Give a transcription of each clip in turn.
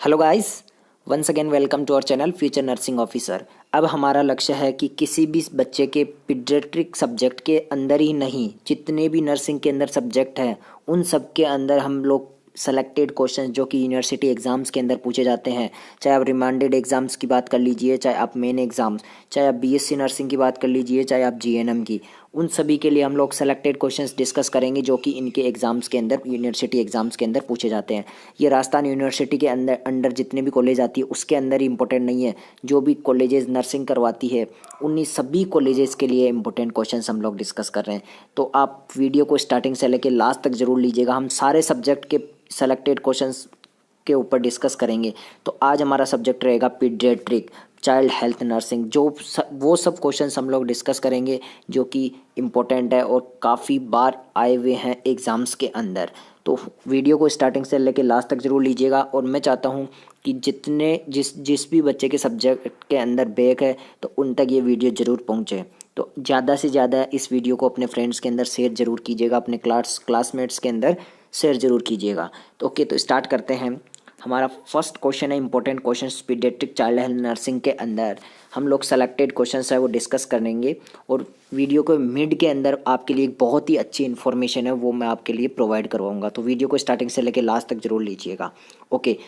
Hello guys, once again welcome to our channel future nursing officer. अब हमारा लक्ष्य है कि किसी भी बच्चे के पीडियाट्रिक सब्जेक्ट के अंदर ही नहीं, जितने भी नर्सिंग के अंदर सब्जेक्ट हैं उन सब के अंदर हम लोग सेलेक्टेड क्वेश्चन जो कि यूनिवर्सिटी एग्ज़ाम्स के अंदर पूछे जाते हैं, चाहे आप रिमांडेड एग्ज़ाम्स की बात कर लीजिए, चाहे आप मेन एग्ज़ाम्स, चाहे आप बीएससी नर्सिंग की बात कर लीजिए, चाहे आप जीएनएम की, उन सभी के लिए हम लोग सेलेक्टेड क्वेश्चंस डिस्कस करेंगे जो कि इनके एग्ज़ाम्स के अंदर यूनिवर्सिटी एग्ज़ाम्स के अंदर पूछे जाते हैं। ये राजस्थान यूनिवर्सिटी के अंदर अंडर जितने भी कॉलेज आती है उसके अंदर ही इंपॉर्टेंट नहीं है, जो भी कॉलेजेस नर्सिंग करवाती है उन्हीं सभी कॉलेजेस के लिए इंपॉर्टेंट क्वेश्चंस हम लोग डिस्कस कर रहे हैं। तो आप वीडियो को स्टार्टिंग से लेकर लास्ट तक जरूर लीजिएगा। हम सारे सब्जेक्ट के सेलेक्टेड क्वेश्चंस के ऊपर डिस्कस करेंगे। तो आज हमारा सब्जेक्ट रहेगा पीडियाट्रिक चाइल्ड हेल्थ नर्सिंग। वो सब क्वेश्चंस हम लोग डिस्कस करेंगे जो कि इम्पोर्टेंट है और काफ़ी बार आए हुए हैं एग्ज़ाम्स के अंदर। तो वीडियो को स्टार्टिंग से लेकर लास्ट तक ज़रूर लीजिएगा और मैं चाहता हूँ कि जिस भी बच्चे के सब्जेक्ट के अंदर बैक है तो उन तक ये वीडियो ज़रूर पहुँचे। तो ज़्यादा से ज़्यादा इस वीडियो को अपने फ्रेंड्स के अंदर शेयर ज़रूर कीजिएगा, अपने क्लासमेट्स के अंदर शेयर ज़रूर कीजिएगा। तो ओके, तो स्टार्ट करते हैं। हमारा फर्स्ट क्वेश्चन है important question paediatric child health nursing के अंदर हम लोग सेलेक्टेड क्वेश्चंस है वो डिस्कस करेंगे और वीडियो को मिड के अंदर आपके लिए एक बहुत ही अच्छी इन्फॉर्मेशन है वो मैं आपके लिए प्रोवाइड करवाऊंगा। तो वीडियो को स्टार्टिंग से लेकर लास्ट तक जरूर लीजिएगा। ओके,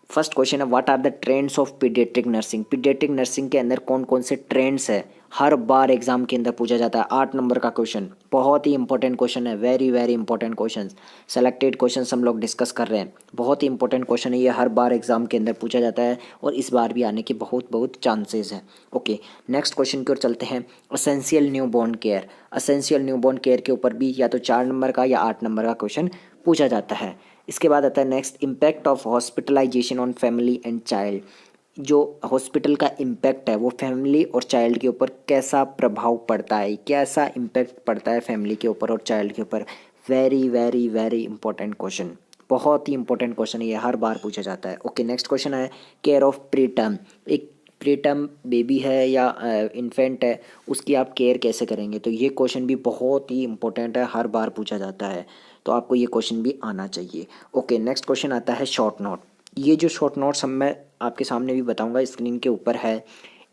फर्स्ट क्वेश्चन है what are the trends of paediatric nursing. Paediatric nursing के अंदर कौन कौन से ट्रेंड्स है, हर बार एग्जाम के अंदर पूछा जाता है। 8 नंबर का क्वेश्चन, बहुत ही इंपॉर्टेंट क्वेश्चन है, very very important question. Selected question हम लोग डिस्कस कर रहे हैं, बहुत ही इंपॉर्टेंट क्वेश्चन है ये, हर बार एग्जाम के अंदर पूछा जाता है और इस बार भी आने के बहुत बहुत चांसेस हैं। ओके, नेक्स्ट क्वेश्चन की ओर चलते हैं। Essential newborn care. Essential newborn care के ऊपर भी या तो 4 नंबर का या 8 नंबर का क्वेश्चन पूछा जाता है। इसके बाद आता है next, impact of hospitalisation on family and child. जो हॉस्पिटल का इम्पैक्ट है वो फैमिली और चाइल्ड के ऊपर कैसा प्रभाव पड़ता है, कैसा इम्पैक्ट पड़ता है फैमिली के ऊपर और चाइल्ड के ऊपर। Very very very important question, बहुत ही इंपॉर्टेंट क्वेश्चन है ये, हर बार पूछा जाता है। ओके, नेक्स्ट क्वेश्चन है केयर ऑफ प्रीटर्म। एक प्रीटर्म बेबी है या इन्फेंट है, उसकी आप केयर कैसे करेंगे। तो ये क्वेश्चन भी बहुत ही इंपॉर्टेंट है, हर बार पूछा जाता है, तो आपको ये क्वेश्चन भी आना चाहिए। ओके, नेक्स्ट क्वेश्चन आता है शॉर्ट नोट। ये जो शॉर्ट नोट्स हम मैं आपके सामने भी बताऊंगा, स्क्रीन के ऊपर है,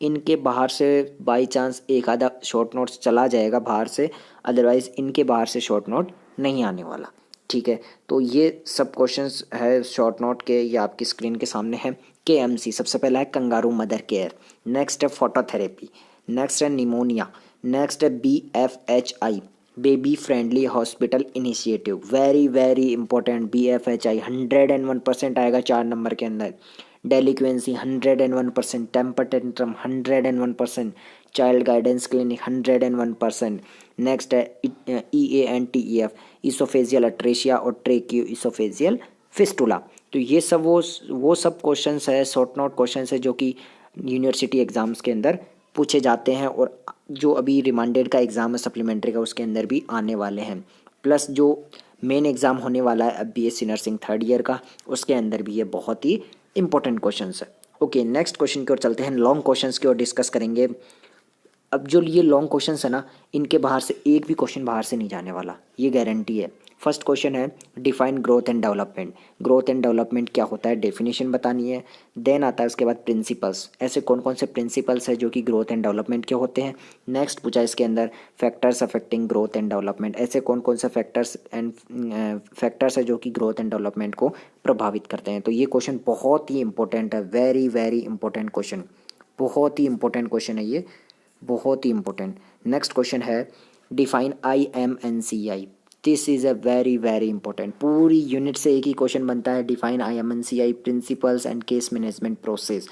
इनके बाहर से बाई चांस एक आधा शॉर्ट नोट्स चला जाएगा बाहर से, अदरवाइज इनके बाहर से शॉर्ट नोट नहीं आने वाला। ठीक है, तो ये सब क्वेश्चंस है शॉर्ट नोट के, ये आपकी स्क्रीन के सामने है। केएमसी सबसे पहला है कंगारू मदर केयर, नेक्स्ट है फोटोथेरेपी, नेक्स्ट है निमोनिया, नेक्स्ट है BFHI baby friendly hospital initiative. Very very important, BFHI 101% आएगा 4 नंबर के अंदर। Delinquency 101%, temper tantrum 101%, child guidance clinic 101%। Next है EANTEF इसोफेजियल अट्रेशिया और ट्रेकियो इसोफेजियल फिस्टुला। तो ये सब वो सब क्वेश्चंस है, शॉर्ट नोट क्वेश्चंस है जो कि यूनिवर्सिटी एग्जाम्स के अंदर पूछे जाते हैं और जो अभी रिमांडेड का एग्ज़ाम है सप्लीमेंट्री का उसके अंदर भी आने वाले हैं, प्लस जो मेन एग्ज़ाम होने वाला है अब BSc नर्सिंग 3rd ईयर का, उसके अंदर भी ये बहुत ही इंपॉर्टेंट क्वेश्चंस है। ओके, नेक्स्ट क्वेश्चन की ओर चलते हैं, लॉन्ग क्वेश्चंस की ओर डिस्कस करेंगे। अब जो ये लॉन्ग क्वेश्चंस है ना, इनके बाहर से एक भी क्वेश्चन बाहर से नहीं जाने वाला, ये गारंटी है। फर्स्ट क्वेश्चन है define growth and development. Growth and development क्या होता है, डेफिनेशन बतानी है। देन आता है उसके बाद प्रिंसिपल्स, ऐसे कौन कौन से प्रिंसिपल्स है जो कि ग्रोथ एंड डेवलपमेंट के होते हैं। नेक्स्ट पूछा इसके अंदर factors affecting growth and development, ऐसे कौन कौन से फैक्टर्स है जो कि ग्रोथ एंड डेवलपमेंट को प्रभावित करते हैं। तो ये क्वेश्चन बहुत ही इंपॉर्टेंट है, वेरी वेरी इंपॉर्टेंट क्वेश्चन, बहुत ही इंपॉर्टेंट क्वेश्चन है ये, बहुत ही इंपॉर्टेंट। नेक्स्ट क्वेश्चन है define IMNCI। This is a very very important, पूरी यूनिट से एक ही क्वेश्चन बनता है। Define IMNCI principles and case management process.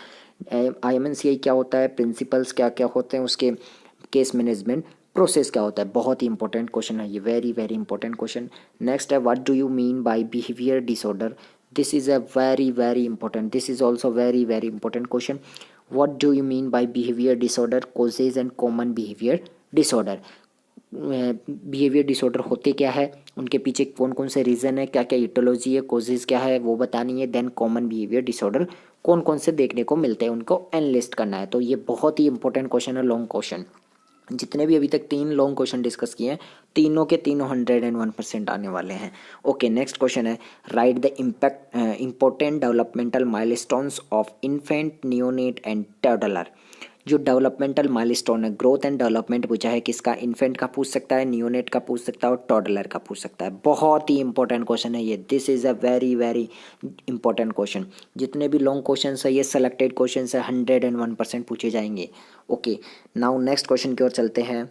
IMNCI क्या होता है, प्रिंसिपल्स क्या क्या होते हैं उसके, केस मैनेजमेंट प्रोसेस क्या होता है। बहुत ही इंपॉर्टेंट क्वेश्चन है ये, very very important question. Next है what do you mean by behaviour disorder. This is a very very important, this is also very very important question. What do you mean by behavior disorder, causes and common behavior disorder। Behaviour disorder होते क्या है, उनके पीछे कौन कौन से reason है, क्या क्या इटोलॉजी है, कोजेज क्या है वो बतानी है। देन कॉमन बिहेवियर डिसऑर्डर कौन कौन से देखने को मिलते हैं उनको एनलिस्ट करना है। तो ये बहुत ही इंपॉर्टेंट क्वेश्चन है, लॉन्ग क्वेश्चन। जितने भी अभी तक 3 लॉन्ग क्वेश्चन डिस्कस किए हैं, तीनों के तीनों 101% आने वाले हैं। ओके, नेक्स्ट क्वेश्चन है, right the impact important developmental milestones of infant, neonate and toddler. जो डेवलपमेंटल माइलस्टोन है, ग्रोथ एंड डेवलपमेंट पूछा है किसका, इन्फेंट का पूछ सकता है, नियोनेट का पूछ सकता है और टोडलर का पूछ सकता है। बहुत ही इंपॉर्टेंट क्वेश्चन है ये, this is a very very important question. जितने भी लॉन्ग क्वेश्चन है ये सेलेक्टेड क्वेश्चन है, 101% पूछे जाएंगे। ओके, नाउ नेक्स्ट क्वेश्चन की ओर चलते हैं।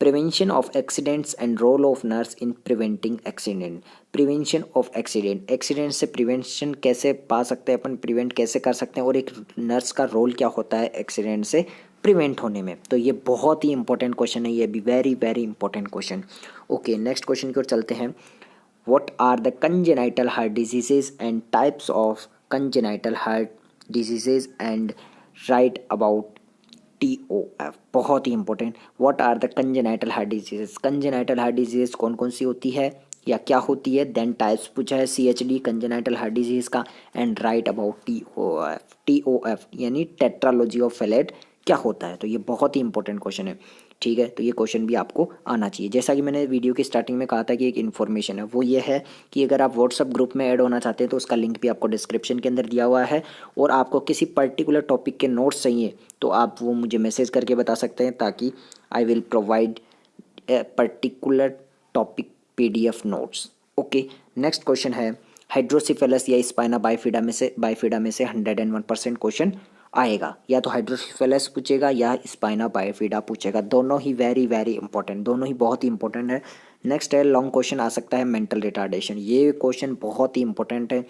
Prevention of accidents and role of nurse in preventing accident. Prevention of accident, accident से प्रिवेंशन कैसे पा सकते हैं अपन, प्रिवेंट कैसे कर सकते हैं, और एक नर्स का रोल क्या होता है एक्सीडेंट से प्रिवेंट होने में। तो ये बहुत ही इंपॉर्टेंट क्वेश्चन है, ये भी very very important question. Okay, next question की ओर चलते हैं। What are the congenital heart diseases and types of congenital heart diseases and write about TOF। बहुत ही important, what are the congenital heart diseases. Congenital heart disease कौन कौन सी होती है या क्या होती है, देन टाइप्स पूछा है CHD कंजेनाइटल हार्ट डिजीज का, and write about TOF। TOF यानी टेट्रालॉजी ऑफ फैलेट क्या होता है। तो ये बहुत ही इंपॉर्टेंट क्वेश्चन है, ठीक है। तो ये क्वेश्चन भी आपको आना चाहिए। जैसा कि मैंने वीडियो की स्टार्टिंग में कहा था कि एक इन्फॉर्मेशन है, वो ये है कि अगर आप व्हाट्सअप ग्रुप में ऐड होना चाहते हैं तो उसका लिंक भी आपको डिस्क्रिप्शन के अंदर दिया हुआ है, और आपको किसी पर्टिकुलर टॉपिक के नोट्स चाहिए तो आप वो मुझे मैसेज करके बता सकते हैं, ताकि I will provide a particular topic PDF notes. Okay, next question है, हाइड्रोसिफेलस या स्पाइना बाइफिडा में से 101% क्वेश्चन आएगा। या तो हाइड्रोसिफेलस पूछेगा या स्पाइना बाइफिडा पूछेगा, दोनों ही वेरी वेरी इंपॉर्टेंट, दोनों ही बहुत ही इंपॉर्टेंट है। नेक्स्ट है, लॉन्ग क्वेश्चन आ सकता है मेंटल रिटार्डेशन। ये क्वेश्चन बहुत ही इंपॉर्टेंट है।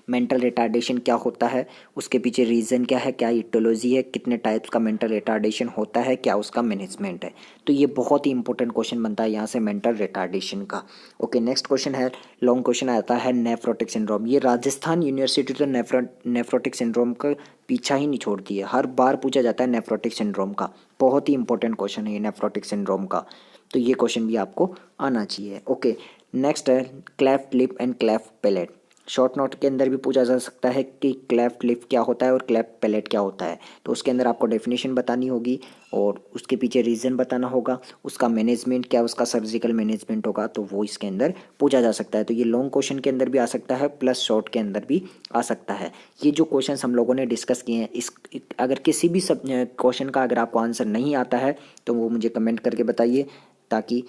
मेंटल रिटार्डेशन क्या होता है, उसके पीछे रीज़न क्या है, क्या इटोलॉजी है, कितने टाइप्स का मेंटल रिटार्डेशन होता है, क्या उसका मैनेजमेंट है। तो ये बहुत ही इंपॉर्टेंट क्वेश्चन बनता है यहाँ से मेंटल रिटार्डेशन का। ओके, नेक्स्ट क्वेश्चन है, लॉन्ग क्वेश्चन आता है नेफ्रोटिक सिंड्रोम। ये राजस्थान यूनिवर्सिटी तो नेफ्रोटिक सिंड्रोम का पीछा ही नहीं छोड़ती है, हर बार पूछा जाता है नेफ्रोटिक सिंड्रोम का। बहुत ही इंपॉर्टेंट क्वेश्चन है ये नेफ्रोटिक सिंड्रोम का, तो ये क्वेश्चन भी आपको आना चाहिए। ओके, नेक्स्ट है cleft lip and cleft palate. Short note के अंदर भी पूछा जा सकता है कि क्लेफ्ट लिप क्या होता है और क्लेफ्ट पैलेट क्या होता है। तो उसके अंदर आपको डेफिनेशन बतानी होगी और उसके पीछे रीज़न बताना होगा, उसका मैनेजमेंट क्या, उसका सर्जिकल मैनेजमेंट होगा, तो वो इसके अंदर पूछा जा सकता है। तो ये लॉन्ग क्वेश्चन के अंदर भी आ सकता है प्लस शॉर्ट के अंदर भी आ सकता है। ये जो क्वेश्चन हम लोगों ने डिस्कस किए हैं, इस अगर किसी भी सब क्वेश्चन का अगर आपको आंसर नहीं आता है तो वो मुझे कमेंट करके बताइए, ताकि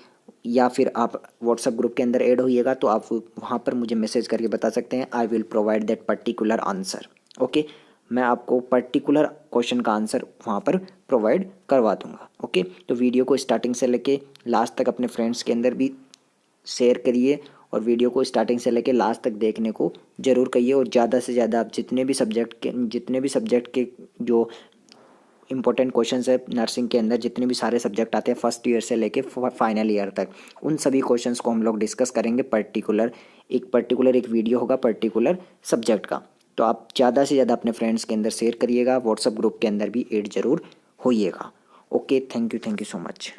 या फिर आप व्हाट्सएप ग्रुप के अंदर ऐड होइएगा तो आप वहाँ पर मुझे मैसेज करके बता सकते हैं। I will provide that particular answer. Okay, मैं आपको पर्टिकुलर क्वेश्चन का आंसर वहाँ पर प्रोवाइड करवा दूंगा। ओके, तो वीडियो को स्टार्टिंग से लेके लास्ट तक अपने फ्रेंड्स के अंदर भी शेयर करिए, और वीडियो को स्टार्टिंग से लेके लास्ट तक देखने को ज़रूर करिए, और ज़्यादा से ज़्यादा आप जितने भी सब्जेक्ट के जो इंपॉर्टेंट क्वेश्चंस है नर्सिंग के अंदर, जितने भी सारे सब्जेक्ट आते हैं फर्स्ट ईयर से लेके फाइनल ईयर तक, उन सभी क्वेश्चंस को हम लोग डिस्कस करेंगे। पर्टिकुलर एक वीडियो होगा पर्टिकुलर सब्जेक्ट का। तो आप ज़्यादा से ज़्यादा अपने फ्रेंड्स के अंदर शेयर करिएगा, व्हाट्सएप ग्रुप के अंदर भी ऐड जरूर होइएगा। Okay, thank you so much.